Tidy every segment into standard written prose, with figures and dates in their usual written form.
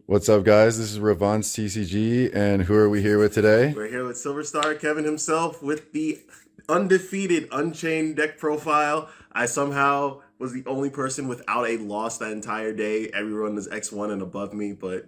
What's up, guys? This is RovaniTCG, and who are we here with today? We're here with Silverstar Kevin himself with the undefeated Unchained deck profile. I somehow was the only person without a loss that entire day. Everyone was X1 and above me, but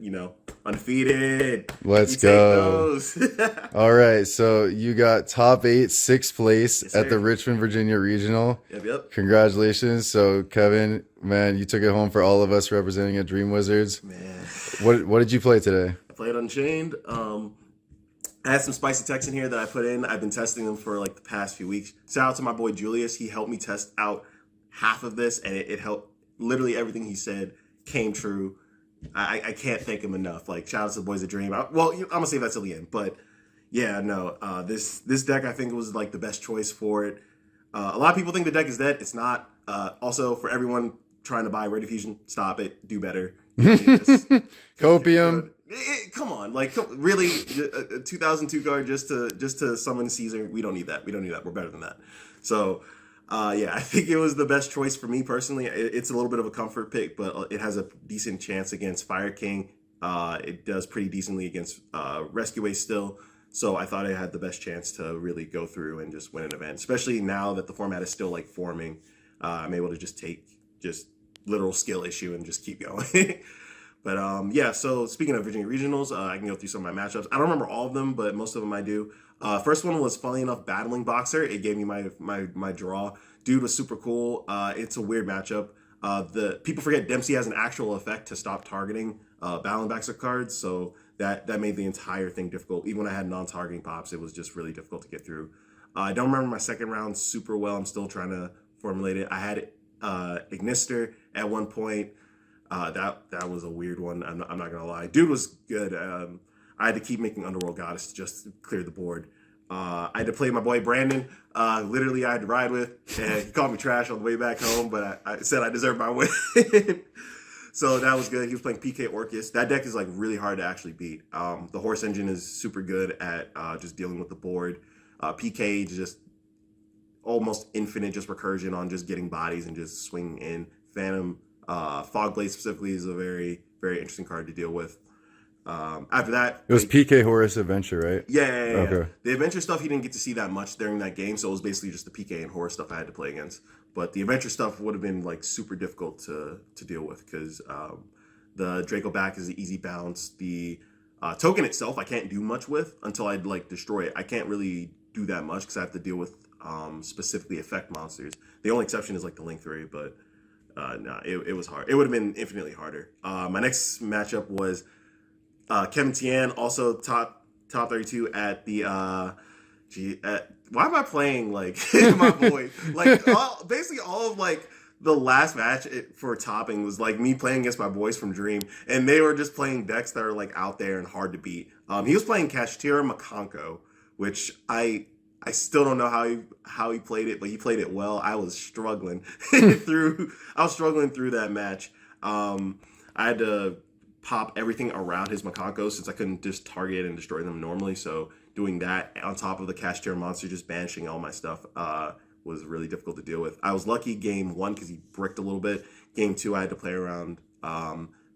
undefeated. Let's You take go. those. All right, so you got top eight, sixth place Yes, at the sir. Richmond, Virginia Regional. Yep. Congratulations. So, Kevin, man, you took it home for all of us representing at Dream Wizards. Man. What did you play today? I played Unchained. I had some spicy techs in here that I put in. I've been testing them for like the past few weeks. Shout out to my boy Julius. He helped me test out half of this, and it helped. Literally everything he said came true. I can't thank him enough. Like, shout out to the boys at Dream. I'm gonna save that till the end. But yeah, no, this deck I think was like the best choice for it. A lot of people think the deck is dead. It's not. Also, for everyone trying to buy Red Diffusion, stop it. Do better. Copium. Come on, really, a 2002 card just to summon Caesar. We don't need that. We're better than that. So, yeah, I think it was the best choice for me personally. It's a little bit of a comfort pick, but it has a decent chance against Fire King. It does pretty decently against Rescue still. So I thought it had the best chance to really go through and just win an event, especially now that the format is still like forming. I'm able to just take just literal skill issue and just keep going. But yeah, so speaking of Virginia Regionals, I can go through some of my matchups. I don't remember all of them, but most of them I do. First one was, funny enough, Battling Boxer. It gave me my draw. Dude was super cool. It's a weird matchup. The people forget Dempsey has an actual effect to stop targeting Battling Boxer cards, so that made the entire thing difficult. Even when I had non-targeting pops, it was just really difficult to get through. I don't remember my second round super well. I'm still trying to formulate it. I had Ignister at one point. That was a weird one. I'm not gonna lie. Dude was good. I had to keep making Underworld Goddess to just clear the board. I had to play my boy Brandon. Literally, I had to ride with, and he called me trash on the way back home. But I said I deserved my win, so that was good. He was playing PK Orcus. That deck is like really hard to actually beat. The Horse Engine is super good at just dealing with the board. PK is just almost infinite, just recursion on just getting bodies and just swinging in. Phantom. Fogblade specifically is a very, very interesting card to deal with. After that, It was PK Horus Adventure, right? Yeah. Okay. The adventure stuff he didn't get to see that much during that game, so it was basically just the PK and horror stuff I had to play against. But the adventure stuff would have been like super difficult to deal with because the Draco back is the easy bounce. The token itself I can't do much with until I'd like destroy it. I can't really do that much because I have to deal with specifically effect monsters. The only exception is like the Link 3, but no, it was hard. It would have been infinitely harder. My next matchup was Kevin Tian, also top 32 at the why am I playing like my boy? Like basically all of like the last match for topping was like me playing against my boys from Dream, and they were just playing decks that are like out there and hard to beat. He was playing Kashtira Makanko, which I still don't know how he played it, but he played it well. I was struggling through that match. I had to pop everything around his Makanko since I couldn't just target and destroy them normally. So doing that on top of the Kashtira monster, just banishing all my stuff, was really difficult to deal with. I was lucky game one because he bricked a little bit. Game two, I had to play around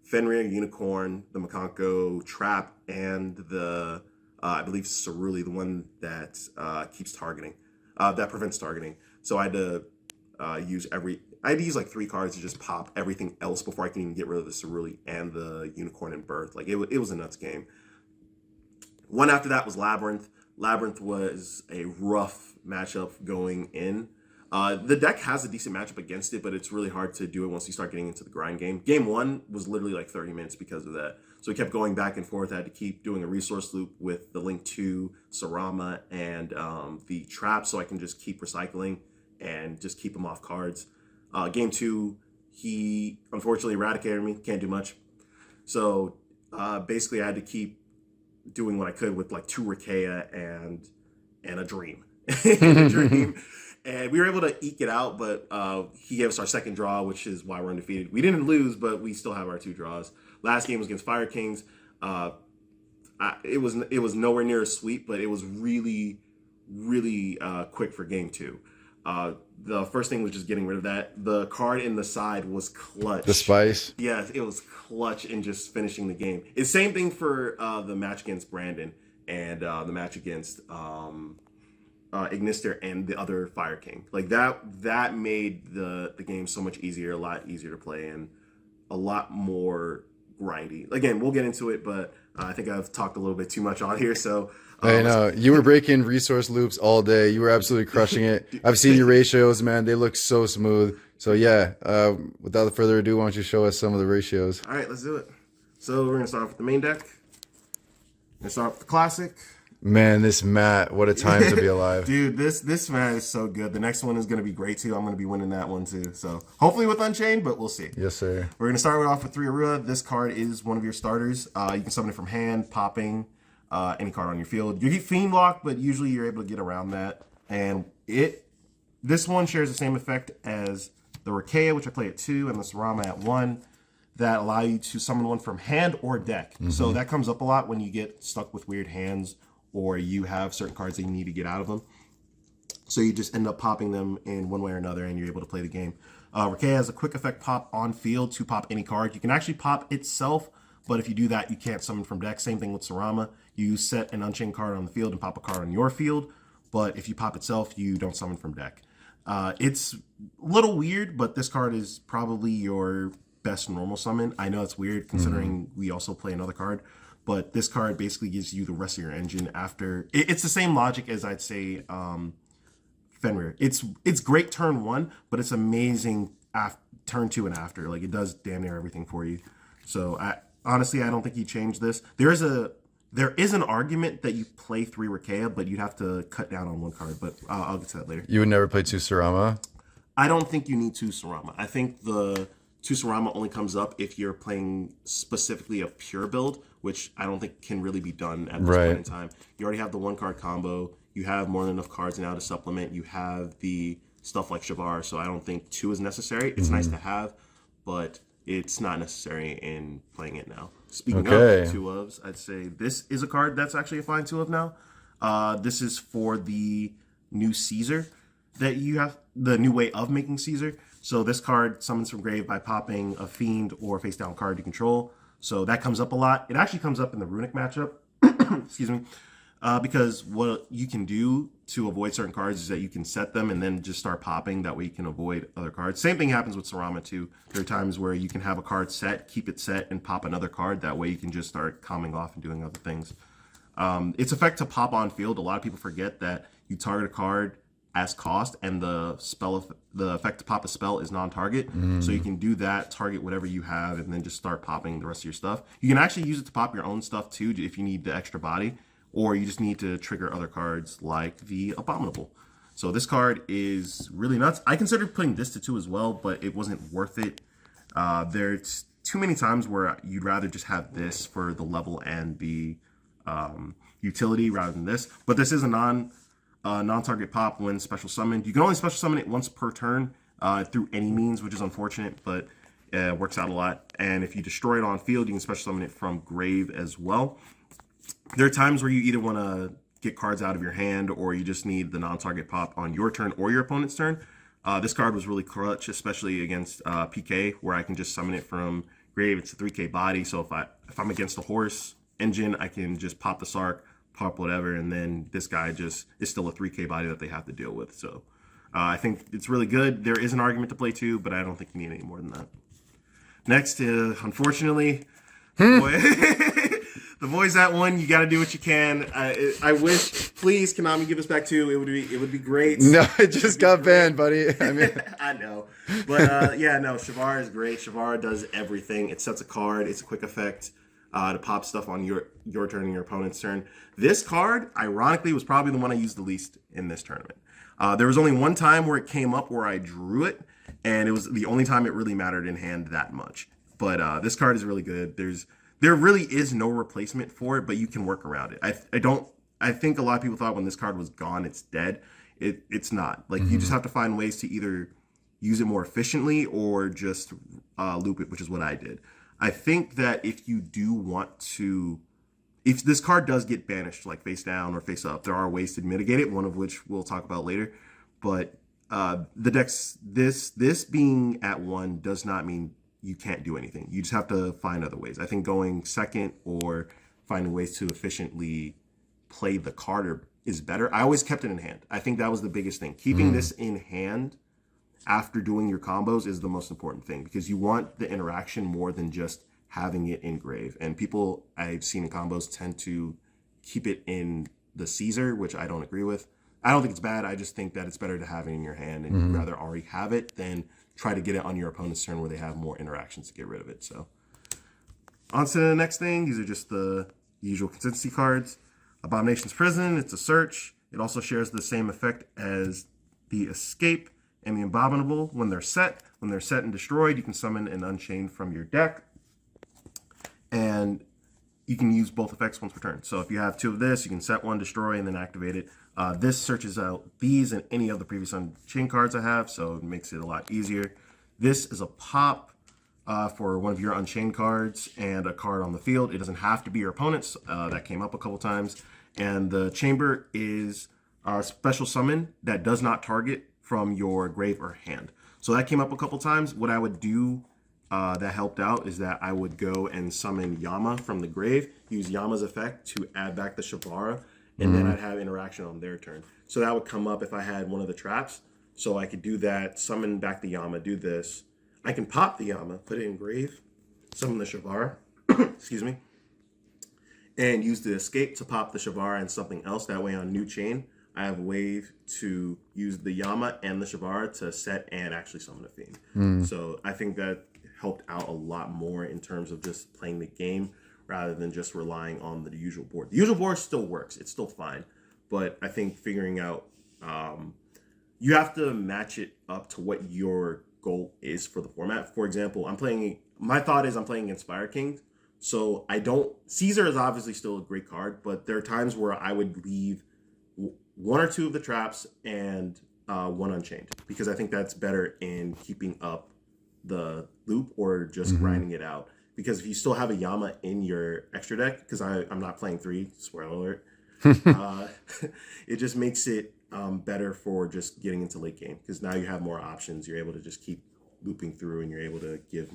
Fenrir, Unicorn, the Makanko, Trap, and the I believe Ceruli, the one that keeps targeting, that prevents targeting. So I had to I had to use like 3 cards to just pop everything else before I can even get rid of the Ceruli and the Unicorn and Birth. Like it was a nuts game. One after that was Labyrinth. Labyrinth was a rough matchup going in. The deck has a decent matchup against it, but it's really hard to do it once you start getting into the grind game. Game one was literally like 30 minutes because of that. So we kept going back and forth. I had to keep doing a resource loop with the Link 2, Sarama, and the Trap so I can just keep recycling and just keep him off cards. Game two, he unfortunately eradicated me. Can't do much. So basically I had to keep doing what I could with like 2 Rikea and a Dream. And a Dream. And we were able to eke it out, but he gave us our second draw, which is why we're undefeated. We didn't lose, but we still have our 2 draws. Last game was against Fire Kings. It was nowhere near a sweep, but it was really, really quick for game 2. The first thing was just getting rid of that. The card in the side was clutch. The spice. Yeah, it was clutch in just finishing the game. It's same thing for the match against Brandon and the match against Ignister and the other Fire King. Like that made the game so much easier, a lot easier to play, and a lot more grindy. Again, we'll get into it, but I think I've talked a little bit too much on here, so. I know. You were breaking resource loops all day. You were absolutely crushing it. I've seen your ratios, man. They look so smooth. So yeah, without further ado, why don't you show us some of the ratios? All right, let's do it. So we're going to start off with the main deck. We're going to start off with the classic. Man, this Matt, what a time to be alive. Dude, this Matt is so good. The next one is going to be great too. I'm going to be winning that one too. So hopefully with Unchained, but we'll see. Yes, sir. We're going to start off with 3 Arua. This card is one of your starters. You can summon it from hand, popping, any card on your field. You get Fiend Lock, but usually you're able to get around that. And this one shares the same effect as the Rakea, which I play at 2, and the Sarama at 1, that allow you to summon one from hand or deck. So that comes up a lot when you get stuck with weird hands or you have certain cards that you need to get out of them. So you just end up popping them in one way or another, and you're able to play the game. Rakea has a quick effect pop on field to pop any card. You can actually pop itself, but if you do that, you can't summon from deck. Same thing with Sarama. You set an Unchained card on the field and pop a card on your field, but if you pop itself, you don't summon from deck. It's a little weird, but this card is probably your best normal summon. I know it's weird considering we also play another card, but this card basically gives you the rest of your engine after. It's the same logic as I'd say Fenrir. It's great turn 1, but it's amazing turn 2 and after. Like, it does damn near everything for you. So honestly, I don't think you change this. There is an argument that you play 3 Rakea, but you'd have to cut down on 1 card. But I'll get to that later. You would never play 2 Sarama? I don't think you need 2 Sarama. I think the 2 Sarama only comes up if you're playing specifically a pure build, which I don't think can really be done at this point in time. You already have the 1-card combo. You have more than enough cards now to supplement. You have the stuff like Shavar, so I don't think 2 is necessary. It's nice to have, but it's not necessary in playing it now. Speaking of 2 ofs, I'd say this is a card that's actually a fine 2 of now. This is for the new Caesar that you have, the new way of making Caesar. So this card summons from grave by popping a fiend or face down card you control. So that comes up a lot. It actually comes up in the Runic matchup. Excuse me. Because what you can do to avoid certain cards is that you can set them and then just start popping. That way you can avoid other cards. Same thing happens with Sarama too. There are times where you can have a card set, keep it set, and pop another card. That way you can just start calming off and doing other things. Its effect to pop on field, a lot of people forget that you target a card as cost, and the effect to pop a spell is non-target. So you can do that, target whatever you have, and then just start popping the rest of your stuff. You can actually use it to pop your own stuff too if you need the extra body, or you just need to trigger other cards like the Abominable. So this card is really nuts. I considered putting this to 2 as well, but it wasn't worth it. There's too many times where you'd rather just have this for the level and the utility rather than this. But this is a non-target pop when special summoned. You can only special summon it once per turn through any means, which is unfortunate, but it works out a lot. And if you destroy it on field, you can special summon it from grave as well. There are times where you either want to get cards out of your hand, or you just need the non-target pop on your turn or your opponent's turn. This card was really clutch, especially against PK, where I can just summon it from grave. It's a 3k body, so if I'm against a horse engine, I can just pop the Sark, pop whatever, and then this guy just is still a 3k body that they have to deal with. So I think it's really good. There is an argument to play 2, but I don't think you need any more than that. Next, unfortunately, the boys at 1, you got to do what you can. I wish, please, Konami, give us back 2. It would be great. No, it just got banned, buddy. I mean, I know, but yeah, no, Shavar is great. Shavar does everything. It sets a card. It's a quick effect to pop stuff on your turn and your opponent's turn. This card, ironically, was probably the one I used the least in this tournament. There was only one time where it came up where I drew it, and it was the only time it really mattered in hand that much. But this card is really good. There really is no replacement for it, but you can work around it. I think a lot of people thought when this card was gone, it's dead. It's not. Like, you just have to find ways to either use it more efficiently or just loop it, which is what I did. I think that if you do want to, if this card does get banished, like face down or face up, there are ways to mitigate it, one of which we'll talk about later. But the decks, this being at 1 does not mean you can't do anything. You just have to find other ways. I think going second or finding ways to efficiently play the card is better. I always kept it in hand. I think that was the biggest thing. Keeping this in hand after doing your combos is the most important thing, because you want the interaction more than just having it in grave. And people I've seen in combos tend to keep it in the Caesar, which I don't agree with. I don't think it's bad. I just think that it's better to have it in your hand, and you'd rather already have it than try to get it on your opponent's turn where they have more interactions to get rid of it. So on to the next thing. These are just the usual consistency cards. Abomination's Prison, it's a search. It also shares the same effect as the Escape and the Abominable. When they're set and destroyed, you can summon an Unchained from your deck. And you can use both effects once per turn. So if you have 2 of this, you can set 1, destroy, and then activate it. This searches out these and any of the previous Unchained cards I have, so it makes it a lot easier. This is a pop for one of your Unchained cards and a card on the field. It doesn't have to be your opponent's. That came up a couple times. And the Chamber is a special summon that does not target from your grave or hand. So that came up a couple times. What I would do that helped out is that I would go and summon Yama from the grave, use Yama's effect to add back the Shavara, and then I'd have interaction on their turn. So that would come up if I had one of the traps. So I could do that, summon back the Yama, do this. I can pop the Yama, put it in grave, summon the Shavara, excuse me, and use the Escape to pop the Shavara and something else. That way on New Chain, I have a way to use the Yama and the Shavara to set and actually summon a Fiend. So I think that helped out a lot more in terms of just playing the game rather than just relying on the usual board. The usual board still works. It's still fine. But I think figuring out, you have to match it up to what your goal is for the format. For example, my thought is I'm playing against Fire King. So Caesar is obviously still a great card, but there are times where I would leave 1 or 2 of the traps and 1 Unchained, because I think that's better in keeping up the loop or just grinding it out. Because if you still have a Yama in your extra deck, because I'm not playing 3, spoiler alert, it just makes it better for just getting into late game, because now you have more options. You're able to just keep looping through, and you're able to give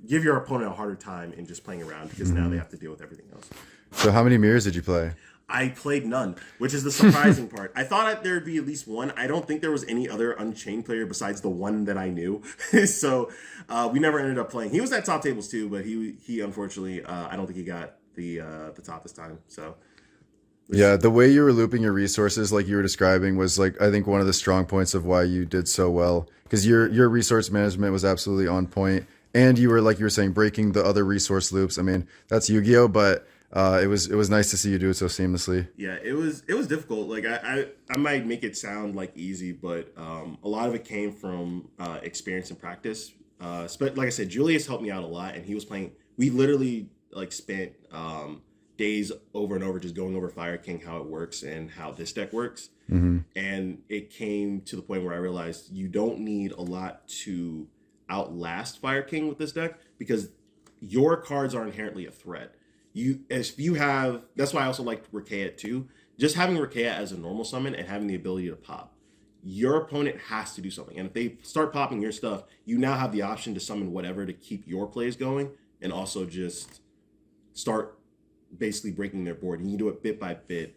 your opponent a harder time in just playing around, because now they have to deal with everything else. So how many mirrors did you play? I played none, which is the surprising part. I thought there'd be at least one. I don't think there was any other Unchained player besides the one that I knew. So we never ended up playing. He was at top tables too, but he unfortunately, I don't think he got the top this time. So yeah, the way you were looping your resources, like you were describing, was like I think one of the strong points of why you did so well, because your resource management was absolutely on point, and you were, like you were saying, breaking the other resource loops. I mean, that's Yu-Gi-Oh, but it was nice to see you do it so seamlessly. Yeah, it was difficult. Like I might make it sound like easy, but a lot of it came from experience and practice. But like I said, Julius helped me out a lot, and he was playing. We literally spent days over and over just going over Fire King, how it works and how this deck works. And it came to the point where I realized you don't need a lot to outlast Fire King with this deck, because your cards are inherently a threat. That's why I also liked Rakea too. Just having Rakea as a normal summon and having the ability to pop, your opponent has to do something. And if they start popping your stuff, you now have the option to summon whatever to keep your plays going, and also just start basically breaking their board. And you do it bit by bit.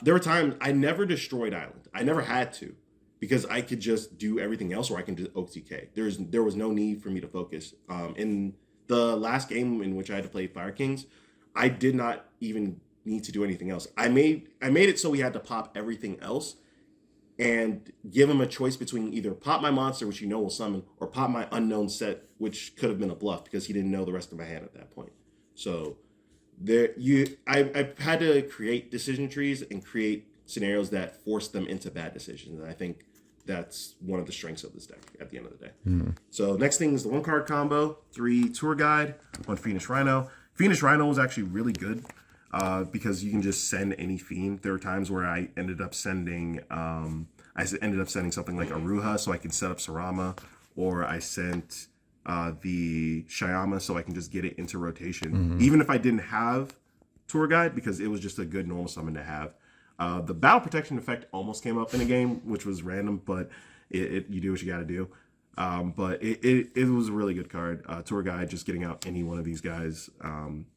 There were times I never destroyed Island. I never had to, because I could just do everything else, or I can just OTK. There was no need for me to focus. In the last game in which I had to play Fire Kings, I did not even need to do anything else. I made it so we had to pop everything else and give him a choice between either pop my monster, which will summon, or pop my unknown set, which could have been a bluff because he didn't know the rest of my hand at that point. So I had to create decision trees and create scenarios that force them into bad decisions. And I think that's one of the strengths of this deck at the end of the day. So next thing is the 1-card combo, 3 Tour Guide, 1 Fiendish Rhino. Fiendish Rhino was actually really good because you can just send any Fiend. There were times where I ended up sending something like Aruha so I can set up Sarama, or I sent the Shyama so I can just get it into rotation. Even if I didn't have Tour Guide, because it was just a good normal summon to have. The battle protection effect almost came up in a game, which was random, but you do what you got to do. But it was a really good card. Tour Guide, just getting out any one of these guys.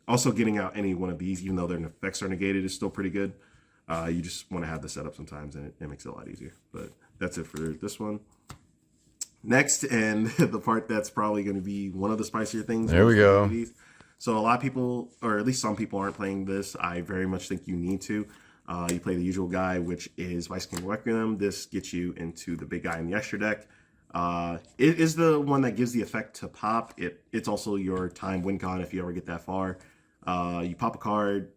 Also getting out any one of these, even though their effects are negated, is still pretty good. You just want to have the setup sometimes, and it makes it a lot easier. But that's it for this one. Next, and the part that's probably going to be one of the spicier things. There we go. So a lot of people, or at least some people, aren't playing this. I very much think you need to. You play the usual guy, which is Vice King Requiem. This gets you into the big guy in the extra deck. It is the one that gives the effect to pop. It's also your time win con if you ever get that far. You pop a card,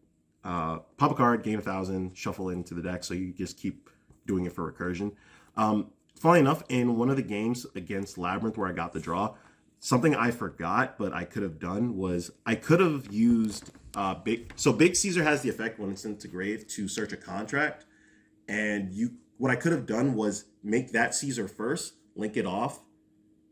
gain 1,000, shuffle it into the deck, so you just keep doing it for recursion. Funnily enough, in one of the games against Labyrinth where I got the draw, something I forgot but I could have done was I could have used Big Caesar has the effect when it's into grave to search a contract, and what I could have done was make that Caesar first, link it off,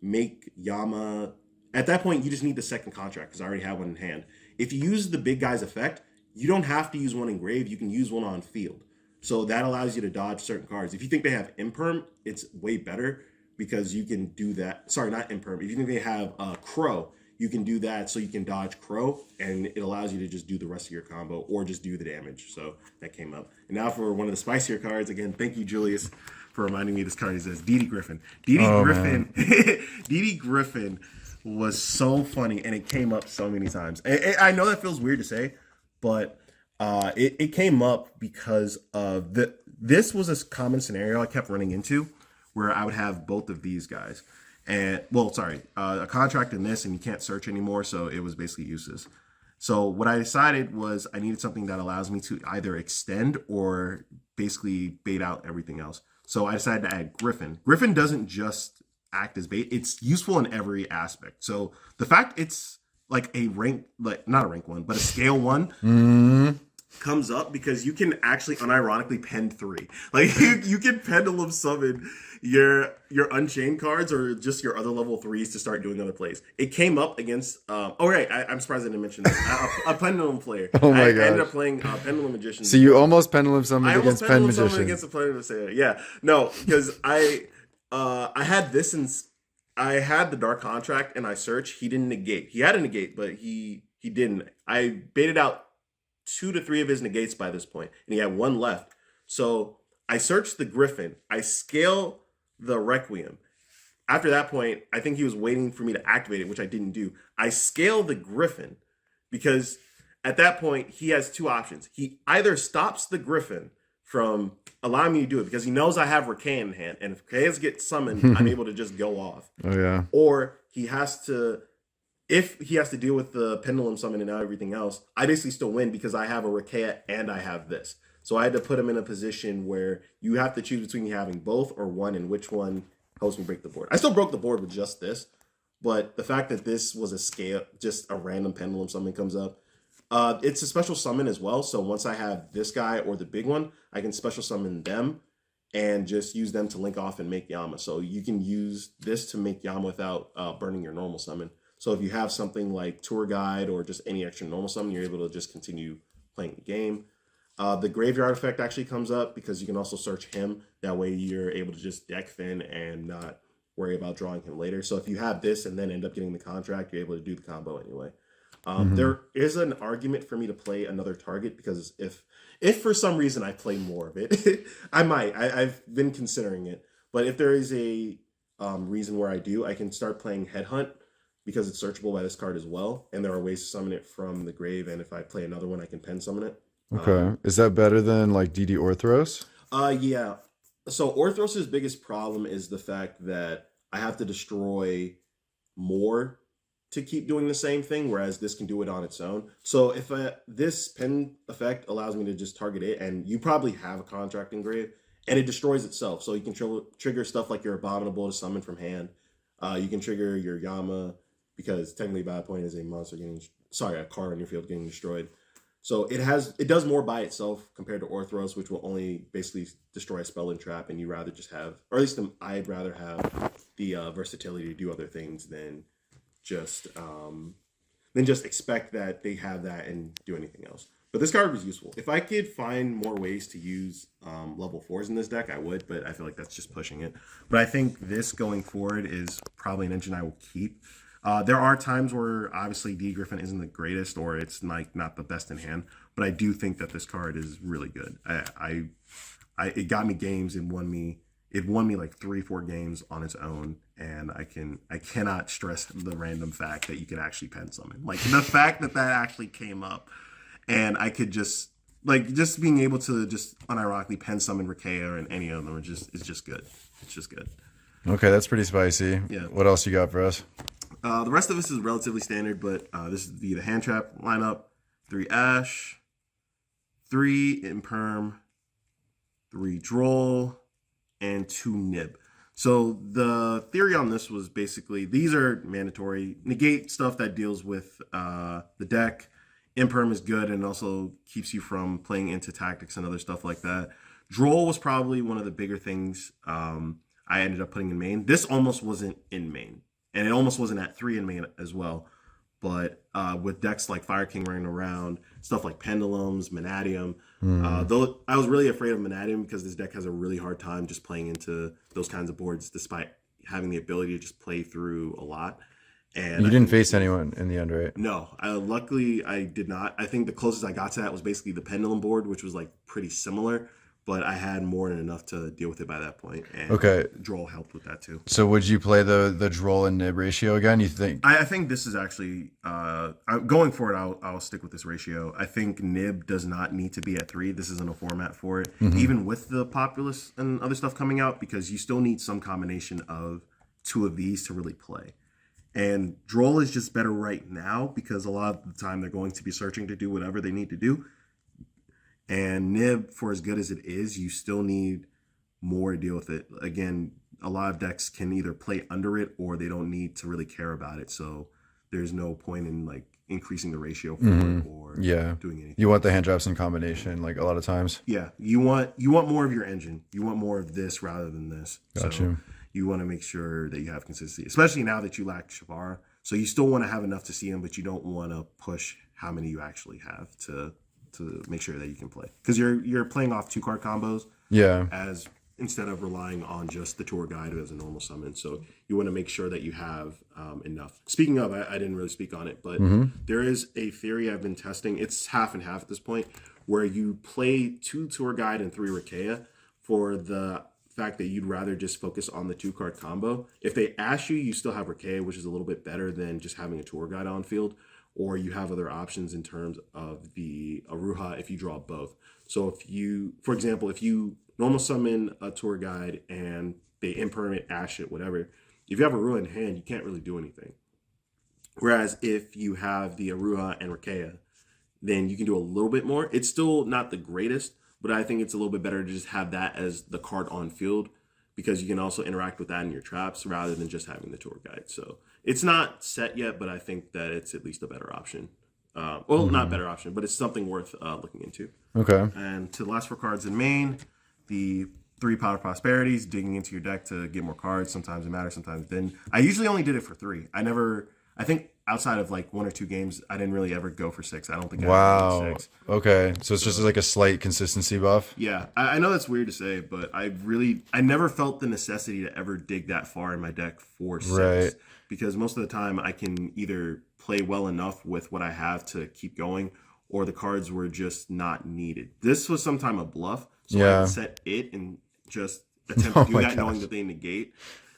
make Yama. At that point, you just need the second contract because I already have one in hand. If you use the big guy's effect, you don't have to use one in grave. You can use one on field. So that allows you to dodge certain cards. If you think they have Imperm, it's way better because you can do that. Sorry, not Imperm. If you think they have Crow, you can do that so you can dodge Crow, and it allows you to just do the rest of your combo or just do the damage. So that came up. And now for one of the spicier cards. Again, thank you, Julius, for reminding me this card. It says DD Griffin. DD Griffin was so funny, and it came up so many times. I know that feels weird to say, but it came up because of this was a common scenario I kept running into where I would have both of these guys. And, a contract in this, and you can't search anymore, so it was basically useless. So what I decided was I needed something that allows me to either extend or basically bait out everything else. So I decided to add Griffin. Griffin doesn't just act as bait. It's useful in every aspect. So the fact it's like a rank, like not a rank one, but a scale one comes up because you can actually unironically pen 3. Like you can pendulum summon your Unchained cards or just your other level 3s to start doing other plays. It came up against I'm surprised I didn't mention this. A pendulum player. Oh my I gosh. ended up playing Pendulum Magician. So you almost pendulum summoned against Pen Magician. Against a Pendulum Magician. Yeah. No, because I had this and I had the Dark Contract and I searched. He didn't negate. He had a negate, but he didn't. I baited out 2 to 3 of his negates by this point, and he had 1 left. So I searched the Griffin. I scale the Requiem. After that point, I think he was waiting for me to activate it, which I didn't do. I scale the Griffin because at that point, he has 2 options. He either stops the Griffin from allowing me to do it because he knows I have Rakan in hand, and if Rakans get summoned, I'm able to just go off. Oh, yeah. Or he has to... If he has to deal with the pendulum summon and now everything else, I basically still win because I have a Rakea and I have this. So I had to put him in a position where you have to choose between having both or one, and which one helps me break the board. I still broke the board with just this, but the fact that this was a scale, just a random pendulum summon comes up. It's a special summon as well. So once I have this guy or the big one, I can special summon them and just use them to link off and make Yama. So you can use this to make Yama without burning your normal summon. So if you have something like Tour Guide or just any extra normal summon, you're able to just continue playing the game. The Graveyard effect actually comes up because you can also search him. That way you're able to just deck Finn and not worry about drawing him later. So if you have this and then end up getting the contract, you're able to do the combo anyway. There is an argument for me to play another target because if for some reason I play more of it, I might. I've been considering it. But if there is a reason where I do, I can start playing Headhunt, because it's searchable by this card as well, and there are ways to summon it from the grave, and if I play another one, I can pen summon it. Okay. Is that better than like DD Orthros? Yeah. So Orthros' biggest problem is the fact that I have to destroy more to keep doing the same thing, whereas this can do it on its own. So if this pen effect allows me to just target it, and you probably have a contract in grave, and it destroys itself, so you can trigger stuff like your Abominable to summon from hand. You can trigger your Yama, because technically Bad Point is a monster a card on your field getting destroyed. So it does more by itself compared to Orthros, which will only basically destroy a spell and trap, and you rather just have, or at least I'd rather have the versatility to do other things than just expect that they have that and do anything else. But this card was useful. If I could find more ways to use level 4s in this deck, I would, but I feel like that's just pushing it. But I think this going forward is probably an engine I will keep. There are times where obviously D Griffin isn't the greatest or it's like not the best in hand, but I do think that this card is really good. It got me games and won me. It won me like 3-4 games on its own, and I cannot stress the random fact that you can actually pen summon. Like the fact that actually came up, and I could just being able to just unironically pen summon Rakea and any of them is just good. It's just good. Okay, that's pretty spicy. Yeah. What else you got for us? The rest of this is relatively standard, but this is the hand trap lineup: 3 Ash, 3 Imperm, 3 Droll, and 2 Nib. So the theory on this was basically these are mandatory. Negate stuff that deals with the deck. Imperm is good and also keeps you from playing into tactics and other stuff like that. Droll was probably one of the bigger things I ended up putting in main. This almost wasn't in main. And it almost wasn't at 3 in main as well. But with decks like Fire King running around, stuff like Pendulums, Manadium, though I was really afraid of Manadium because this deck has a really hard time just playing into those kinds of boards despite having the ability to just play through a lot. And you didn't face anyone in the end, right? No, luckily I did not. I think the closest I got to that was basically the Pendulum board, which was like pretty similar. But I had more than enough to deal with it by that point. And okay. Droll helped with that too. So would you play the Droll and Nib ratio again, you think? I think this is actually, going forward, I'll stick with this ratio. I think Nib does not need to be at 3. This isn't a format for it. Even with the Populace and other stuff coming out, because you still need some combination of 2 of these to really play. And Droll is just better right now because a lot of the time they're going to be searching to do whatever they need to do. And Nib, for as good as it is, you still need more to deal with it. Again, a lot of decks can either play under it or they don't need to really care about it. So there's no point in like increasing the ratio for it or doing anything. You want the hand traps in combination like a lot of times. Yeah, you want more of your engine. You want more of this rather than this. Gotcha. So you want to make sure that you have consistency, especially now that you lack Shavara. So you still want to have enough to see him, but you don't want to push how many you actually have to make sure that you can play, because you're playing off 2-card combos. Yeah. As instead of relying on just the tour guide as a normal summon, so you want to make sure that you have enough. Speaking of, I didn't really speak on it, but there is a theory I've been testing. It's half and half at this point, where you play 2 tour guide and 3 Rakea for the fact that you'd rather just focus on the 2-card combo. If they ask you, you still have Rakea, which is a little bit better than just having a tour guide on field. Or you have other options in terms of the Aruha if you draw both. So if you, for example, if you normal summon a tour guide and they impermanent, ash it, whatever, if you have Aruha in hand, you can't really do anything. Whereas if you have the Aruha and Rakea, then you can do a little bit more. It's still not the greatest, but I think it's a little bit better to just have that as the card on field, because you can also interact with that in your traps rather than just having the tour guide. So it's not set yet, but I think that it's at least a better option. Not better option, but it's something worth looking into. Okay. And to the last 4 cards in main, the 3 Power Prosperities, digging into your deck to get more cards. Sometimes it matters, sometimes it didn't. I usually only did it for 3. I think outside of like 1 or 2 games, I didn't really ever go for 6. I don't think I ever did 6. Okay. So it's just like a slight consistency buff? Yeah. I know that's weird to say, but I never felt the necessity to ever dig that far in my deck for 6. Right. Because most of the time I can either play well enough with what I have to keep going, or the cards were just not needed. This was sometime a bluff, so I'd set it and just attempt to do that, knowing that they negate.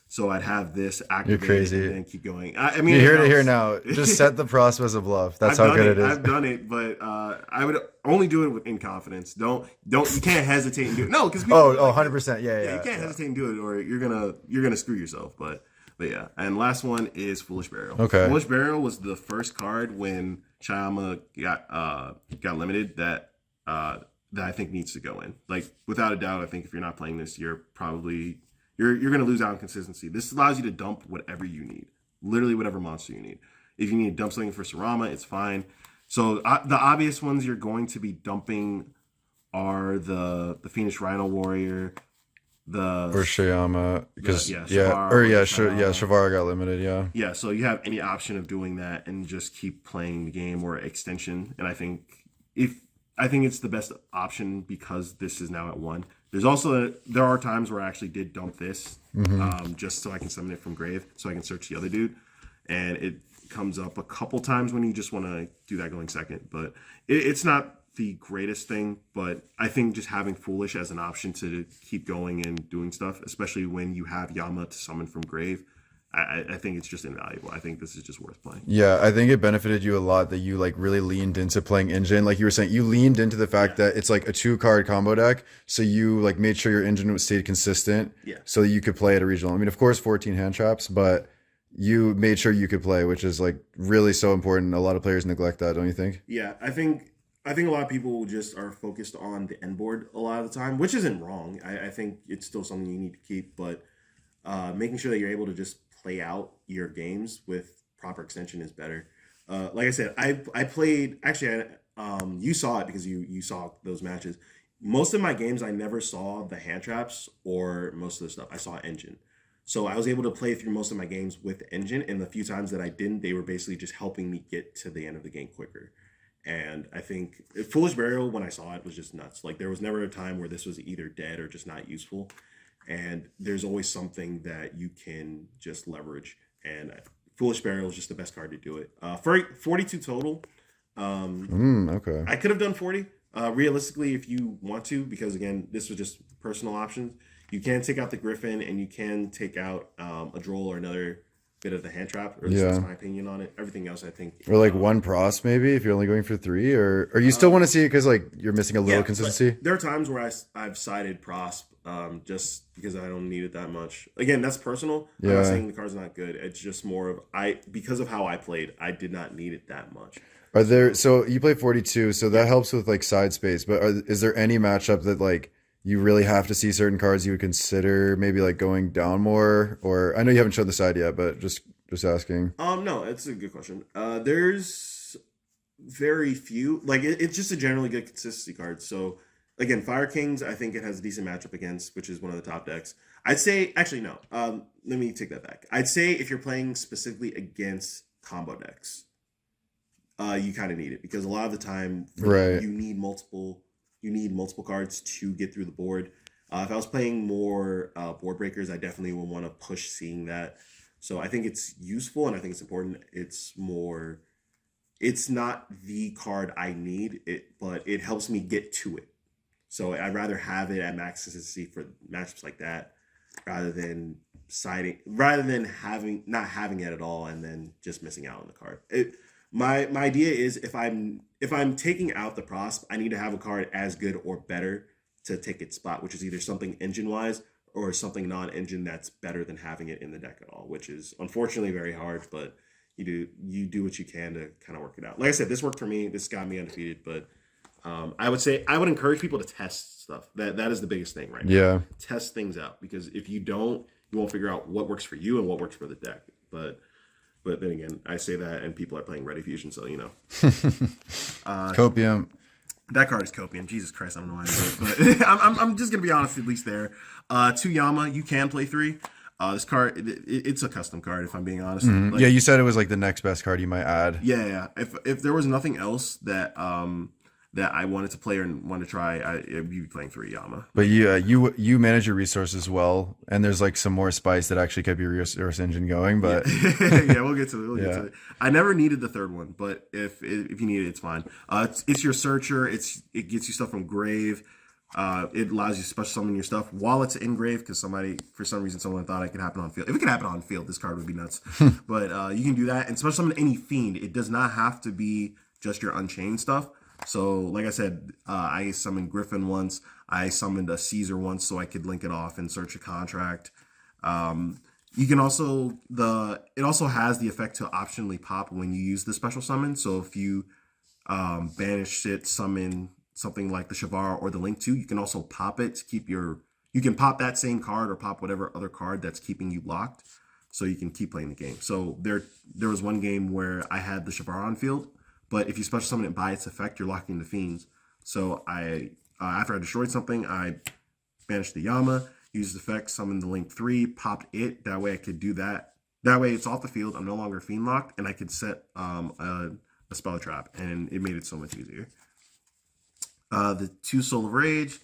So I'd have this activated and then keep going. I mean, you're here to hear now. Just set the process as a bluff. That's how good it is. I've done it, but I would only do it in confidence. Don't. You can't hesitate and do it. No, because 100%. Yeah. You can't hesitate and do it, or you're gonna screw yourself. But yeah. And last one is Foolish Burial. Okay. Foolish Burial was the first card when Chayama got limited that I think needs to go in. Like without a doubt, I think if you're not playing this, you're probably you're gonna lose out on consistency. This allows you to dump whatever you need, literally whatever monster you need. If you need to dump something for Sarama, it's fine. So the obvious ones you're going to be dumping are the Phoenix Rhino Warrior, or Shayama, because Shavara Shavara got limited. Yeah. So you have any option of doing that and just keep playing the game or extension. And I think if I think it's the best option because this is now at 1. There are times where I actually did dump this just so I can summon it from grave, so I can search the other dude, and it comes up a couple times when you just want to do that going second. But it's not the greatest thing, but I think just having Foolish as an option to keep going and doing stuff, especially when you have Yama to summon from grave, I think it's just invaluable. I think this is just worth playing. Yeah, I think it benefited you a lot that you like really leaned into playing Engine. Like you were saying, you leaned into the fact that it's like a 2-card combo deck. So you like made sure your Engine stayed consistent. Yeah. So that you could play at a regional. I mean, of course, 14 hand traps, but you made sure you could play, which is like really so important. A lot of players neglect that, don't you think? Yeah, I think a lot of people just are focused on the end board a lot of the time, which isn't wrong. I think it's still something you need to keep, but making sure that you're able to just play out your games with proper extension is better. Like I said, I played, actually, you saw it because you saw those matches. Most of my games, I never saw the hand traps or most of the stuff. I saw Engine. So I was able to play through most of my games with Engine, and the few times that I didn't, they were basically just helping me get to the end of the game quicker. And I think Foolish Burial, when I saw it, was just nuts. Like, there was never a time where this was either dead or just not useful. And there's always something that you can just leverage. And Foolish Burial is just the best card to do it. For 42 total. Okay. I could have done 40. Realistically, if you want to, because again, this was just personal options. You can take out the Griffin, and you can take out a Droll or another bit of the hand trap. Or that's my opinion on it. Everything else, I think. Or like 1 Pros maybe if you're only going for 3, or you still want to see it because like you're missing a little consistency. There are times where I've sided Prosp just because I don't need it that much. Again, that's personal. I'm not saying the card's not good. It's just more of because of how I played, I did not need it that much. Are there, so you play 42, so that helps with like side space, but is there any matchup that like you really have to see certain cards you would consider maybe like going down more? Or I know you haven't showed the side yet, but just asking. No, it's a good question. There's very few, like it's just a generally good consistency card. So again, Fire Kings, I think it has a decent matchup against, which is one of the top decks. I'd say, actually no, let me take that back. I'd say if you're playing specifically against combo decks, you kind of need it, because a lot of the time you need multiple cards to get through the board. If I was playing more board breakers, I definitely would want to push seeing that. So I think it's useful, and I think it's important. It's not the card I need, but it helps me get to it. So I'd rather have it at max consistency for matchups like that, rather than not having it at all and then just missing out on the card. My idea is if I'm taking out the Prosp, I need to have a card as good or better to take its spot, which is either something engine-wise or something non-engine that's better than having it in the deck at all, which is unfortunately very hard, but you do what you can to kind of work it out. Like I said, this worked for me. This got me undefeated, but I would encourage people to test stuff. That is the biggest thing right now. Yeah. Test things out, because if you don't, you won't figure out what works for you and what works for the deck. But then again, I say that and people are playing Ready Fusion, so you know. Copium. That card is Copium. Jesus Christ, I don't know why I did it, but I'm just gonna be honest, at least there. 2 Yama, you can play 3. This card, it's a custom card, if I'm being honest. Mm-hmm. Yeah, you said it was like the next best card you might add. Yeah. If there was nothing else that I wanted to play or wanted to try, I'd be playing 3 Yama. But you manage your resources well, and there's like some more spice that actually kept your resource engine going. But yeah, we'll get to it. I never needed the third one, but if you need it, it's fine. It's your searcher. It gets you stuff from grave. It allows you to special summon your stuff while it's in grave, because for some reason someone thought it could happen on field. If it could happen on field, this card would be nuts. But you can do that and special summon any fiend. It does not have to be just your Unchained stuff. So, like I said, I summoned Griffin once. I summoned a Caesar once so I could link it off and search a contract. You can also it also has the effect to optionally pop when you use the special summon. So if you banish it, summon something like the Shavara or the Link 2, you can also pop it to keep you can pop that same card or pop whatever other card that's keeping you locked, so you can keep playing the game. So there was one game where I had the Shavara on field, but if you special summon it by its effect, you're locking the fiends. So after I destroyed something, I banished the Yama, used the effect, summoned the Link 3, popped it. That way I could do that. That way it's off the field. I'm no longer fiend locked, and I could set a spell trap, and it made it so much easier. the 2 Soul of Rage,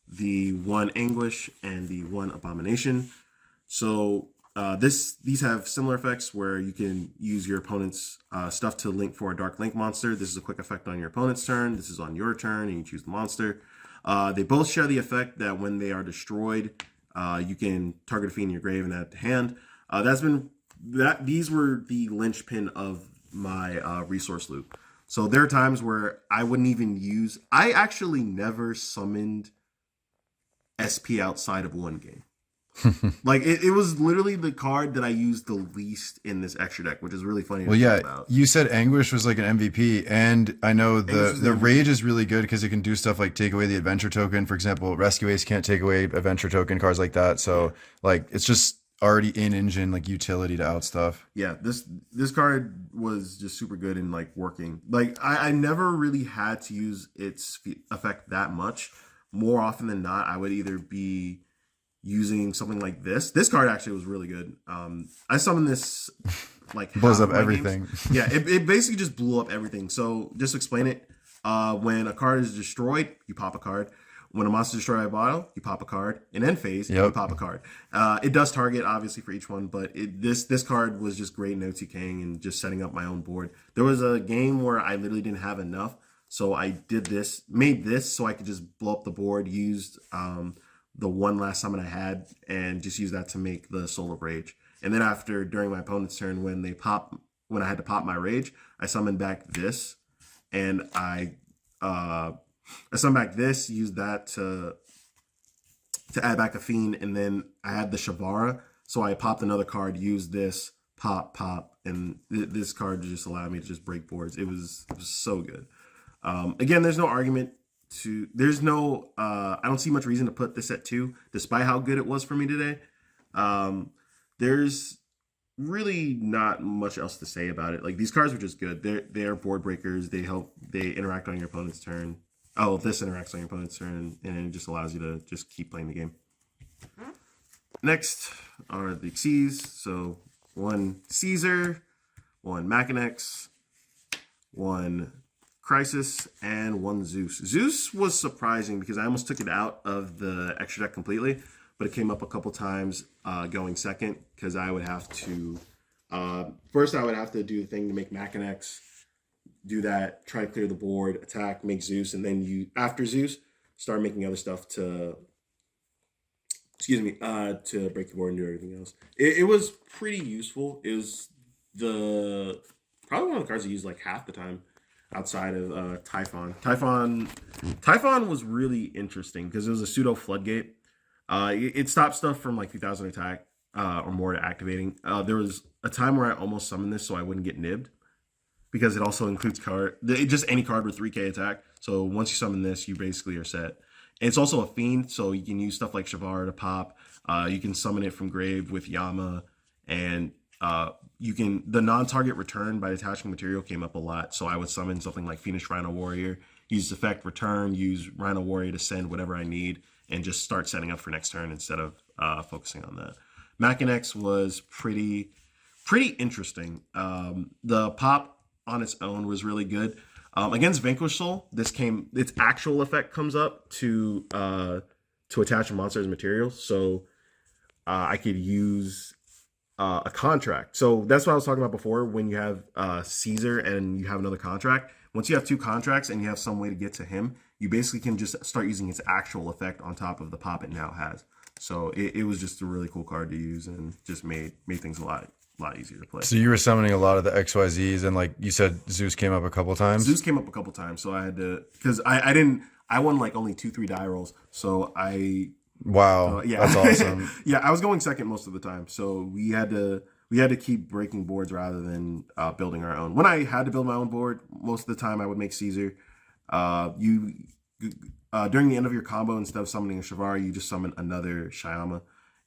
the 1 Anguish, and the 1 Abomination. So these have similar effects where you can use your opponent's stuff to link for a Dark Link monster. This is a quick effect on your opponent's turn. This is on your turn, and you choose the monster. They both share the effect that when they are destroyed, you can target a fiend in your grave and add it to hand. These were the linchpin of my resource loop. So there are times where I wouldn't even use. I actually never summoned SP outside of one game. Like it was literally the card that I used the least in this extra deck, which is really funny. Well, yeah, you said Anguish was like an MVP, and I know the Rage is really good because it can do stuff like take away the adventure token. For example, Rescue Ace can't take away adventure token cards like that. So like it's just already in engine like utility to out stuff. Yeah, this card was just super good in like working. Like I never really had to use its effect that much. More often than not, I would either be using something like this. This card actually was really good. I summoned this like blows up everything. Yeah, it basically just blew up everything. So just to explain it, when a card is destroyed, you pop a card. When a monster is destroyed by a battle, you pop a card. In end phase, you pop a card. It does target obviously for each one, but this card was just great in OTKing and just setting up my own board. There was a game where I literally didn't have enough, so I made this so I could just blow up the board, used the one last summon I had, and just use that to make the Soul of Rage. And then during my opponent's turn, when I had to pop my Rage, I summoned back this, and I summoned back this, used that to add back a Fiend, and then I had the Shavara, so I popped another card, used this, pop, and this card just allowed me to just break boards. It was so good. Again, there's no argument. I don't see much reason to put this at 2, despite how good it was for me today. There's really not much else to say about it. Like, these cards are just good. They're board breakers. They interact on your opponent's turn. Oh, this interacts on your opponent's turn, and it just allows you to just keep playing the game. Next are the Xyz. So 1 Caesar, 1 Machinex, 1 Crisis, and 1 Zeus. Zeus was surprising because I almost took it out of the extra deck completely, but it came up a couple times going second because I would have to first I would have to do the thing to make Machinex, do that, try to clear the board, attack, make Zeus, and then after Zeus start making other stuff to break the board and do everything else. It was pretty useful. It was probably one of the cards I used like half the time outside of Typhon. Typhon was really interesting because it was a pseudo floodgate. It stopped stuff from like 2,000 attack or more to activating. There was a time where I almost summoned this so I wouldn't get nibbed, because it also includes just any card with 3k attack. So once you summon this, you basically are set. And it's also a fiend, so you can use stuff like Shavara to pop. You can summon it from grave with Yama, and the non-target return by attaching material came up a lot. So I would summon something like Fiendish Rhino Warrior, use effect return, use Rhino Warrior to send whatever I need, and just start setting up for next turn instead of focusing on that. Machinex was pretty interesting. The pop on its own was really good. Against Vanquish Soul, its actual effect comes up to attach a monster as material. So I could use a contract. So that's what I was talking about before. When you have Caesar and you have another contract, once you have 2 contracts and you have some way to get to him, you basically can just start using its actual effect on top of the pop it now has. So it was just a really cool card to use and just made things a lot easier to play. So you were summoning a lot of the XYZs, and like you said, Zeus came up a couple times. Zeus came up a couple times, so I had to, because I won like only 2-3 die rolls, so wow, yeah, that's awesome. Yeah, I was going second most of the time, so we had to keep breaking boards rather than building our own. When I had to build my own board, most of the time I would make Caesar. During the end of your combo, instead of summoning a Shavara, you just summon another Shyama,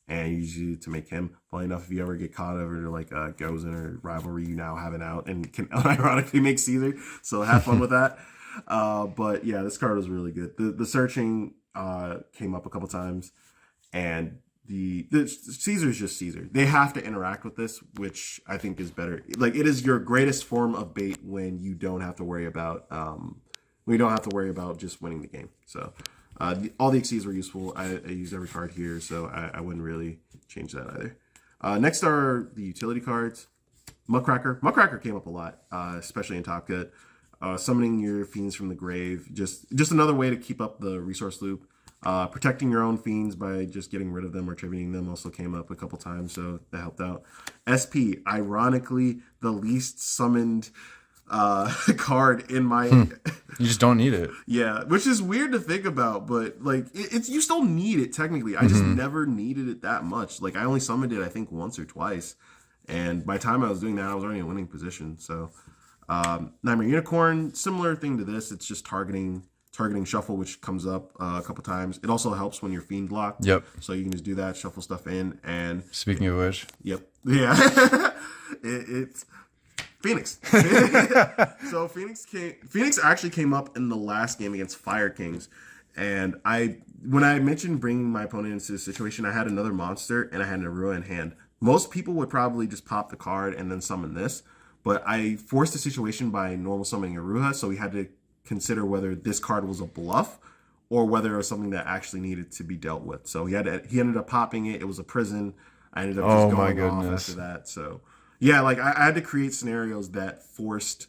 and you use it to make him. Funny enough, if you ever get caught over to like Gozen or Rivalry, you now have an out and can ironically make Caesar. So have fun with that. But yeah, this card was really good. The searching came up a couple times, and the Caesar's just Caesar. They have to interact with this, which I think is better. Like, it is your greatest form of bait when you don't have to worry about we don't have to worry about just winning the game. So all the XCs were useful. I used every card here, so I wouldn't really change that either. Next are the utility cards. Muckracker. Muckracker came up a lot, especially in Top Cut. Summoning your fiends from the grave. Just another way to keep up the resource loop. Protecting your own fiends by just getting rid of them or tributing them also came up a couple times, so that helped out. SP, ironically, the least summoned card in my... You just don't need it. Yeah, which is weird to think about, but like it's you still need it technically. I just never needed it that much. Like I only summoned it I think once or twice, and by the time I was doing that, I was already in a winning position. So Nightmare Unicorn, similar thing to this. It's just targeting shuffle, which comes up a couple times. It also helps when you're fiend locked. Yep. So you can just do that, shuffle stuff in, and speaking of which, yep, yeah, it's Phoenix. So Phoenix actually came up in the last game against Fire Kings, and when I mentioned bringing my opponent into this situation, I had another monster and I had Narua in hand. Most people would probably just pop the card and then summon this, but I forced the situation by normal summoning Aruha, so we had to consider whether this card was a bluff or whether it was something that actually needed to be dealt with. So he ended up popping it. It was a prison. I ended up just going off after that. So yeah, like I had to create scenarios that forced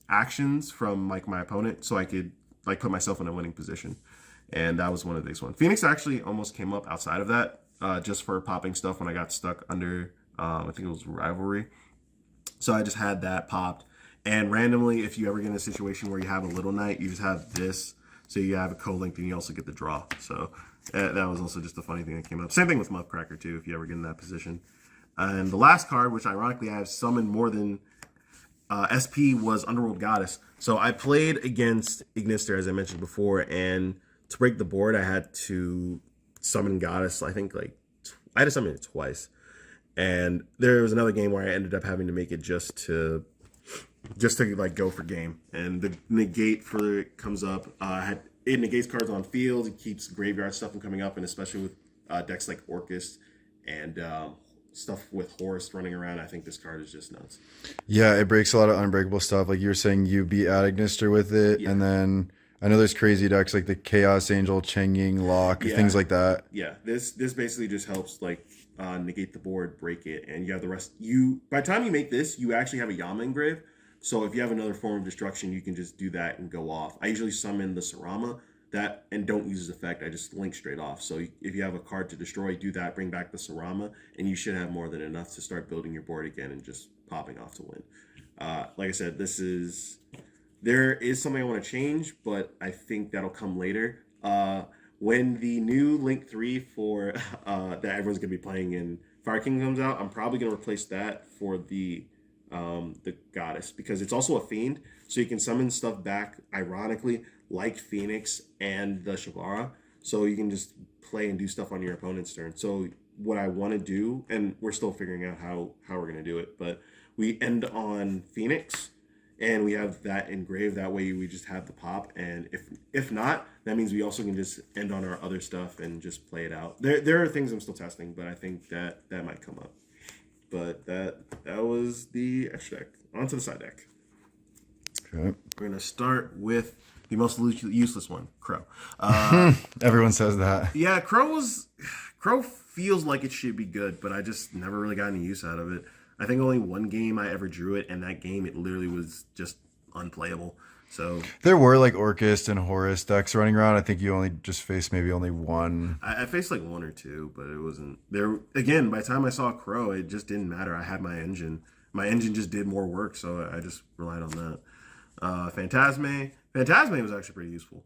actions from like my opponent so I could like put myself in a winning position. And that was one of these ones. Phoenix actually almost came up outside of that just for popping stuff when I got stuck under, I think it was Rivalry. So I just had that popped. And randomly, if you ever get in a situation where you have a Little Knight, you just have this. So you have a co-link and you also get the draw. So that was also just a funny thing that came up. Same thing with Muckracker too, if you ever get in that position. And the last card, which ironically I have summoned more than SP, was Underworld Goddess. So I played against Ignister, as I mentioned before, and to break the board, I had to summon Goddess. I think like I had to summon it twice. And there was another game where I ended up having to make it just to like go for game, and the negate for it comes up. It negates cards on field. It keeps graveyard stuff from coming up, and especially with decks like Orcust and stuff with Horus running around, I think this card is just nuts. Yeah, it breaks a lot of unbreakable stuff. Like you were saying, you beat Ignister with it, and then I know there's crazy decks like the Chaos Angel, Cheng Ying, Lock, things like that. Yeah, this basically just helps like negate the board, break it, and you have the rest. By the time you make this, you actually have a Yama engrave. So if you have another form of destruction, you can just do that and go off. I usually summon the Sarama and don't use his effect. I just link straight off. So if you have a card to destroy, do that, bring back the Sarama, and you should have more than enough to start building your board again and just popping off to win. Like I said, there is something I want to change, but I think that'll come later. When the new Link 3 for that everyone's going to be playing in Fire King comes out, I'm probably going to replace that for the Goddess, because it's also a fiend, so you can summon stuff back ironically like Phoenix and the Shavara, so you can just play and do stuff on your opponent's turn. So what I want to do, and we're still figuring out how we're going to do it, but we end on Phoenix and we have that engraved. That way we just have the pop, and if not, that means we also can just end on our other stuff and just play it out. There are things I'm still testing, but I think that might come up. But that was the extra deck. On to the side deck. Okay. We're going to start with the most useless one, Crow. Everyone says that. Yeah, Crow feels like it should be good, but I just never really got any use out of it. I think only one game I ever drew it, and that game it literally was just unplayable. So there were like Orcust and Horus decks running around. I think you only just faced maybe only one. I faced like one or two, but it wasn't there. Again, by the time I saw Crow, it just didn't matter. I had my engine. My engine just did more work, so I just relied on that. Phantasme was actually pretty useful.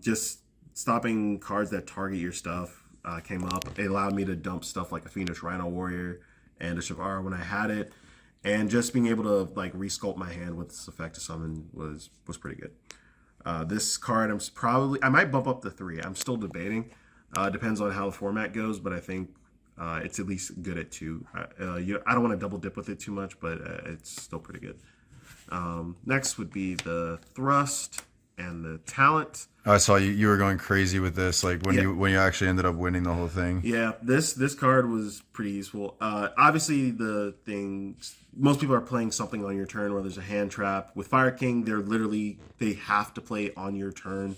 Just stopping cards that target your stuff came up. It allowed me to dump stuff like a Phoenix Rhino Warrior and a Shavara when I had it. And just being able to like resculpt my hand with this effect to summon was pretty good. This card I might bump up to 3. I'm still debating. Depends on how the format goes, but I think it's at least good at 2. I don't want to double dip with it too much, but it's still pretty good. Next would be the Thrust. and the talent. I saw you were going crazy with this, like when you actually ended up winning the whole thing. Yeah, this card was pretty useful. Obviously, the things most people are playing something on your turn where there's a hand trap. With Fire King, they have to play on your turn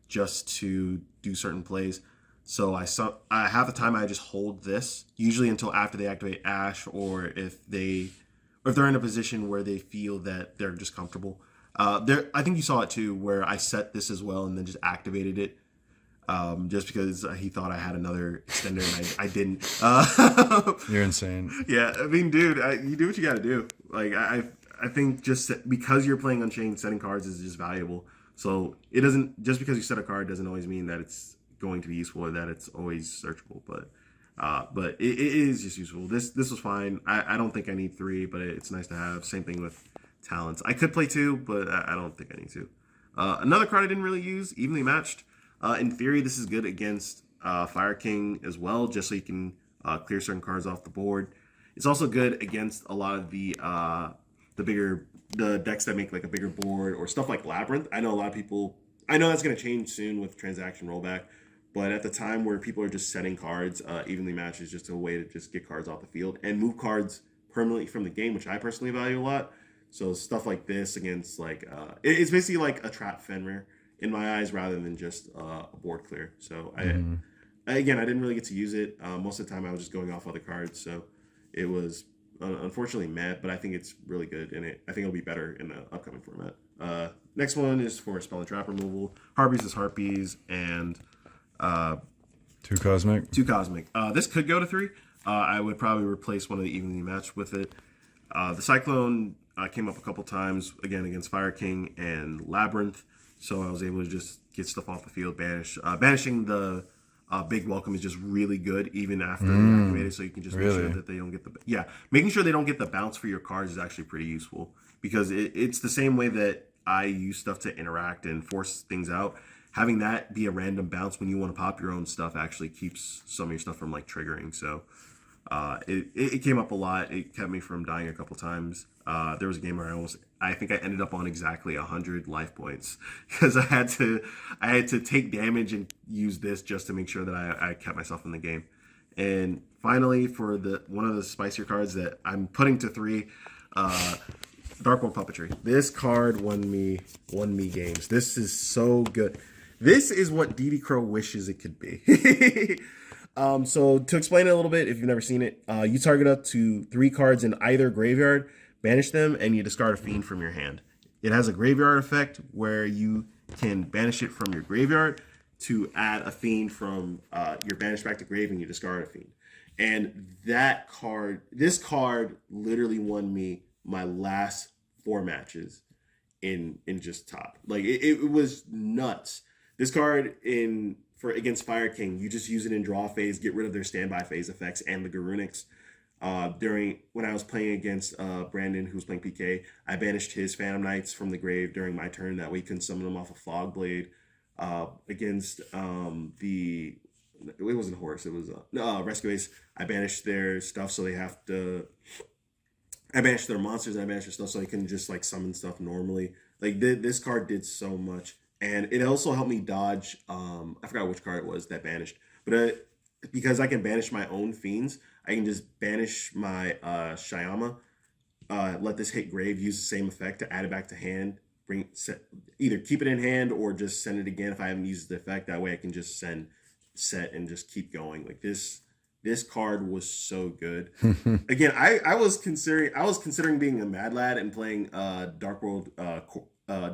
just to do certain plays. So half the time I just hold this, usually until after they activate Ash, or if they're in a position where they feel that they're just comfortable. I think you saw it too, where I set this as well and then just activated it, just because he thought I had another extender and I didn't. You're insane. Yeah, I mean, dude, you do what you got to do. Like I think just because you're playing Unchained, setting cards is just valuable. So it doesn't, just because you set a card doesn't always mean that it's going to be useful or that it's always searchable. But it is just useful. This was fine. I don't think I need 3, but it's nice to have. Same thing with talents. I could play 2, but I don't think I need to. Another card I didn't really use, Evenly Matched. In theory, this is good against Fire King as well, just so you can clear certain cards off the board. It's also good against a lot of the decks that make like a bigger board or stuff like Labyrinth. I know a lot of people. I know that's going to change soon with transaction rollback, but at the time where people are just setting cards, Evenly Matched is just a way to just get cards off the field and move cards permanently from the game, which I personally value a lot. So stuff like this against like it's basically like a trap Fenrir in my eyes rather than just a board clear. So I didn't really get to use it. Most of the time I was just going off other cards, so it was unfortunately mad, but I think it's really good, and I think it'll be better in the upcoming format. Next one is for spell and trap removal. Harpies is Harpies, and 2 Cosmic. 2 Cosmic. This could go to 3. I would probably replace one of the Evenly Matched with it. The Cyclone came up a couple times, again, against Fire King and Labyrinth, so I was able to just get stuff off the field, banish. Banishing the Big Welcome is just really good, even after you activate it, so you can just make sure that they don't get making sure they don't get the bounce for your cards is actually pretty useful, because it's the same way that I use stuff to interact and force things out. Having that be a random bounce when you want to pop your own stuff actually keeps some of your stuff from like triggering. So it came up a lot. It kept me from dying a couple times. There was a game where I think I ended up on exactly 100 life points because I had to take damage and use this just to make sure that I kept myself in the game. And finally, for one of the spicier cards that I'm putting to 3, Dark World Puppetry. This card won me games. This is so good. This is what DD Crow wishes it could be. So to explain it a little bit, if you've never seen it, you target up to 3 cards in either graveyard, banish them, and you discard a fiend from your hand. It has a graveyard effect where you can banish it from your graveyard to add a fiend from your banish back to grave, and you discard a fiend. And this card literally won me my last 4 matches in just top. Like it was nuts. This card against Fire King, you just use it in draw phase, get rid of their standby phase effects and the Garunics. When I was playing against Brandon, who was playing PK, I banished his Phantom Knights from the grave during my turn. That way he couldn't summon them off a Fog Blade. Against it wasn't Horse, it was Rescue Ace. I banished their stuff, so they have to. I banished their monsters and I banished their stuff, so they couldn't just like summon stuff normally. Like this card did so much. And it also helped me dodge, I forgot which card it was that banished. But because I can banish my own fiends, I can just banish my Shyama, let this hit grave, use the same effect to add it back to hand, either keep it in hand or just send it again if I haven't used the effect. That way I can just set and just keep going. Like this card was so good. Again, I was considering being a Mad Lad and playing Dark World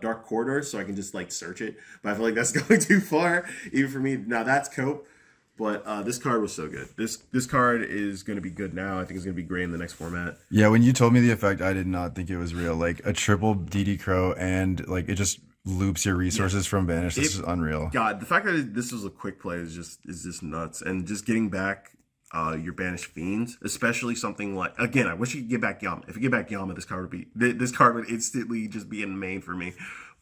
Dark Corridor, so I can just like search it, but I feel like that's going too far even for me. Now that's cope, but this card was so good. This card is going to be good now. I think it's going to be great in the next format. Yeah, when you told me the effect, I did not think it was real. Like a triple DD Crow, and like it just loops your resources from banish. This is unreal. God, the fact that this was a quick play is just nuts. And just getting back your banished fiends, especially something like, again, I wish you could get back Yama. If you get back Yama, this card would instantly just be in main for me.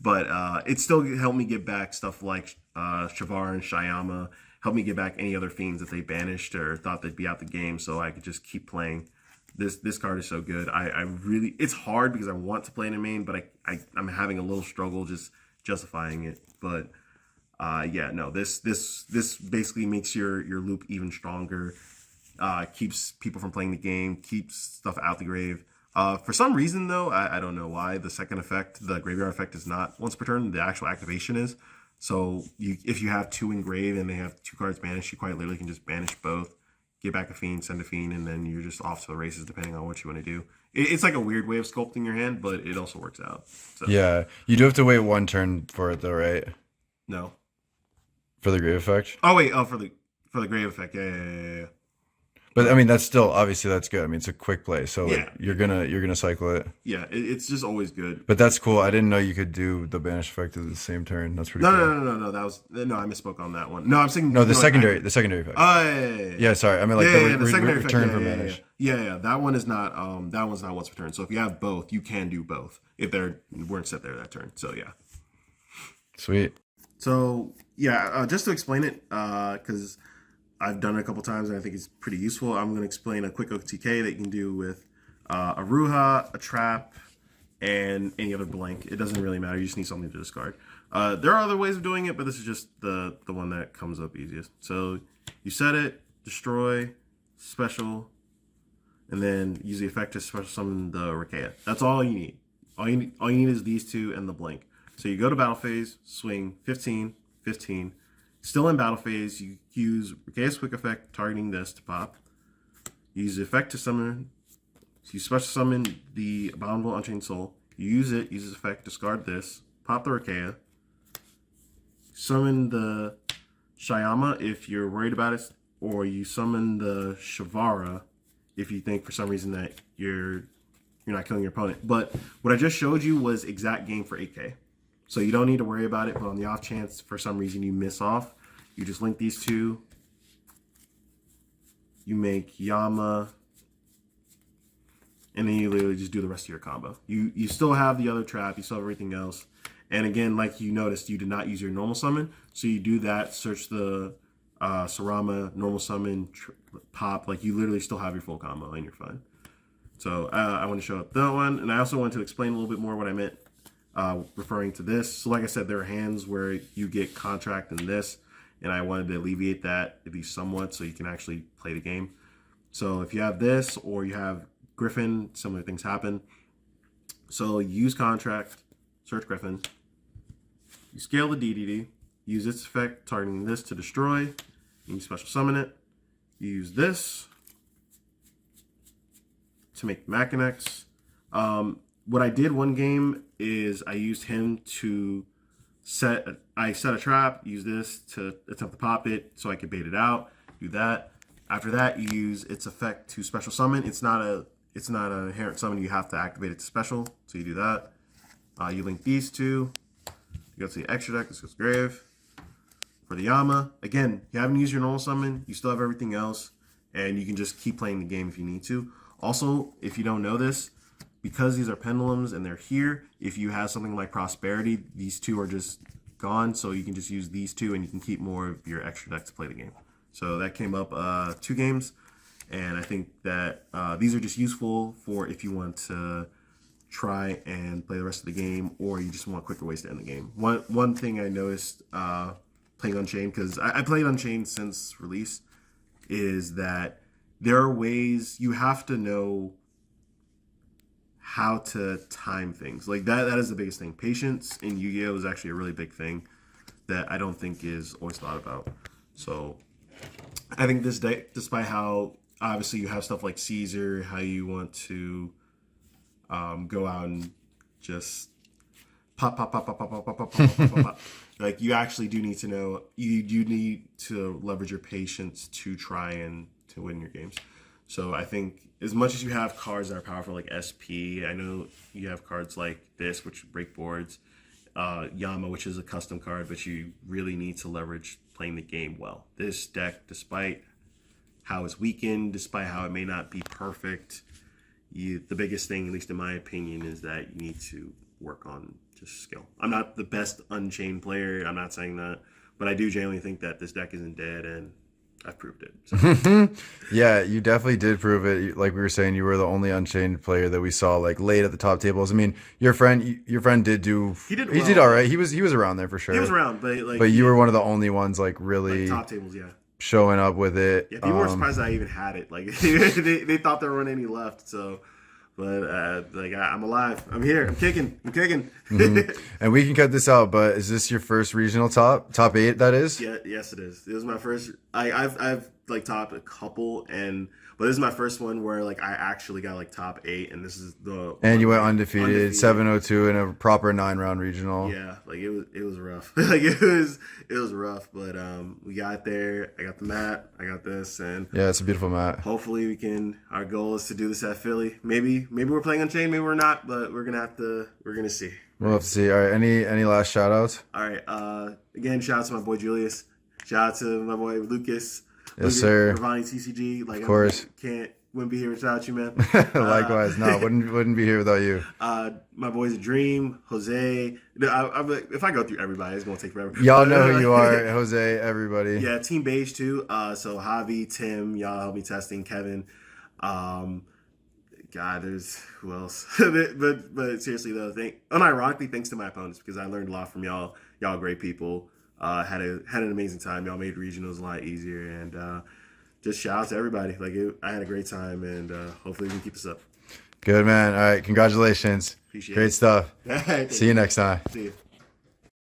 But it still helped me get back stuff like Shavar and Shyama, helped me get back any other fiends that they banished or thought they'd be out the game, so I could just keep playing. This card is so good. I really, it's hard because I want to play it in main, but I'm having a little struggle just justifying it. But yeah, no, this basically makes your loop even stronger. Keeps people from playing the game, keeps stuff out the grave. For some reason, though, I don't know why, the second effect, the graveyard effect, is not once per turn. The actual activation is. So if you have 2 in grave and they have 2 cards banished, you quite literally can just banish both, get back a fiend, send a fiend, and then you're just off to the races depending on what you want to do. It's like a weird way of sculpting your hand, but it also works out. So, Yeah, you do have to wait 1 turn for it though, right? No. For the grave effect. Oh wait, for the grave effect, yeah. But I mean, that's still obviously that's good. I mean, it's a quick play, so Yeah. like, you're gonna cycle it. Yeah, it's just always good. But that's cool. I didn't know you could do the banish effect at the same turn. That's pretty No, cool. no. That was I misspoke on that one. No, I'm saying No, the no, secondary effect. Yeah. Yeah, sorry. I mean, like The secondary effect, return from banish. Yeah. That one is not. That one's not once per turn. So if you have both, you can do both if they weren't set there that turn. So yeah. Sweet. So yeah, just to explain it, because I've done it a couple times and I think it's pretty useful. I'm going to explain a quick OTK that you can do with a Ruha, a Trap, and any other blank. It doesn't really matter. You just need something to discard. There are other ways of doing it, but this is just the one that comes up easiest. So you set it, destroy, special, and then use the effect to special summon the Rakea. That's all you need. All you need is these 2 and the blank. So you go to battle phase, swing 15, 15. Still in battle phase, you use Rikaea's quick effect, targeting this to pop. You use the effect to summon. So you special summon the Abominable Unchained Soul. You use it, use its effect, discard this, pop the Rikaea. Summon the Shyama if you're worried about it, or you summon the Shavara if you think for some reason that you're not killing your opponent. But what I just showed you was exact game for 8K. So you don't need to worry about it, but on the off chance for some reason you miss off, you just link these 2. You make Yama, and then you literally just do the rest of your combo. You still have the other trap, you still have everything else. And again, like you noticed, you did not use your normal summon. So you do that, search the Sarama, normal summon, pop. Like you literally still have your full combo and you're fine. So I want to show up that one. And I also want to explain a little bit more what I meant referring to this. So like I said, there are hands where you get contract in this. And I wanted to alleviate that at least somewhat so you can actually play the game. So if you have this or you have Griffin, similar things happen. So use contract, search Griffin. You scale the DDD, use its effect, targeting this to destroy. You special summon it. You use this to make Machinex. What I did one game is I used him to set a trap, use this to attempt to pop it so I could bait it out, do that. After that, you use its effect to special summon. It's not an inherent summon, you have to activate it to special, so you do that. You link these 2, you go to the extra deck, this goes grave. For the Yama, again, you haven't used your normal summon, you still have everything else, and you can just keep playing the game if you need to. Also, if you don't know this, because these are pendulums and they're here, if you have something like Prosperity, these 2 are just gone, so you can just use these 2 and you can keep more of your extra deck to play the game. So that came up 2 games, and I think that these are just useful for if you want to try and play the rest of the game, or you just want quicker ways to end the game. One thing I noticed playing Unchained, because I played Unchained since release, is that there are ways you have to know how to time things. Like that is the biggest thing. Patience in Yu-Gi-Oh! Is actually a really big thing that I don't think is always thought about. So I think this deck, despite how obviously you have stuff like Caesar, how you want to go out and just pop, like you actually do need to know, you need to leverage your patience to try and to win your games. So I think as much as you have cards that are powerful like SP, I know you have cards like this, which break boards, Yama, which is a custom card, but you really need to leverage playing the game well. This deck, despite how it's weakened, despite how it may not be perfect, the biggest thing, at least in my opinion, is that you need to work on just skill. I'm not the best Unchained player, I'm not saying that, but I do genuinely think that this deck isn't dead, and I've proved it. So. Yeah, you definitely did prove it. Like we were saying, you were the only Unchained player that we saw like late at the top tables. I mean, your friend did do. He did all right. He was around there for sure. He was around, but like. But you were one of the only ones like really top tables, yeah. Showing up with it. Yeah, people were surprised that I even had it. Like they thought there weren't any left. So. But like I'm alive. I'm here. I'm kicking. And we can cut this out. But is this your first regional top 8? That is. Yeah. Yes, it is. It was my first. I've like topped a couple, but this is my first one where like I actually got like top 8, and this is the. And you went undefeated 702 in a proper 9-round regional. Yeah, like it was rough. Like it was rough, but we got there. I got the mat. I got this, and yeah, it's a beautiful mat. Hopefully we can. Our goal is to do this at Philly. Maybe we're playing Unchained, maybe we're not, but we're gonna see. We'll have to see. All right, any last shout outs? All right. Again, shout out to my boy Julius. Shout out to my boy Lucas. Yes, sir. RovaniTCG. Like, of course. Wouldn't be here without you, man. Likewise. No, wouldn't be here without you. My boys Dream, Jose. If I go through everybody, it's going to take forever. Y'all know who you are. Jose, everybody. Yeah, Team Beige too. So Javi, Tim, y'all help me testing, Kevin. God, there's who else? but seriously though, unironically, thanks to my opponents because I learned a lot from y'all. Y'all great people. Had an amazing time. Y'all made regionals a lot easier, and just shout out to everybody. Like I had a great time, and hopefully we can keep this up. Good man. All right, congratulations. Appreciate Great it. stuff. See you next time. See you.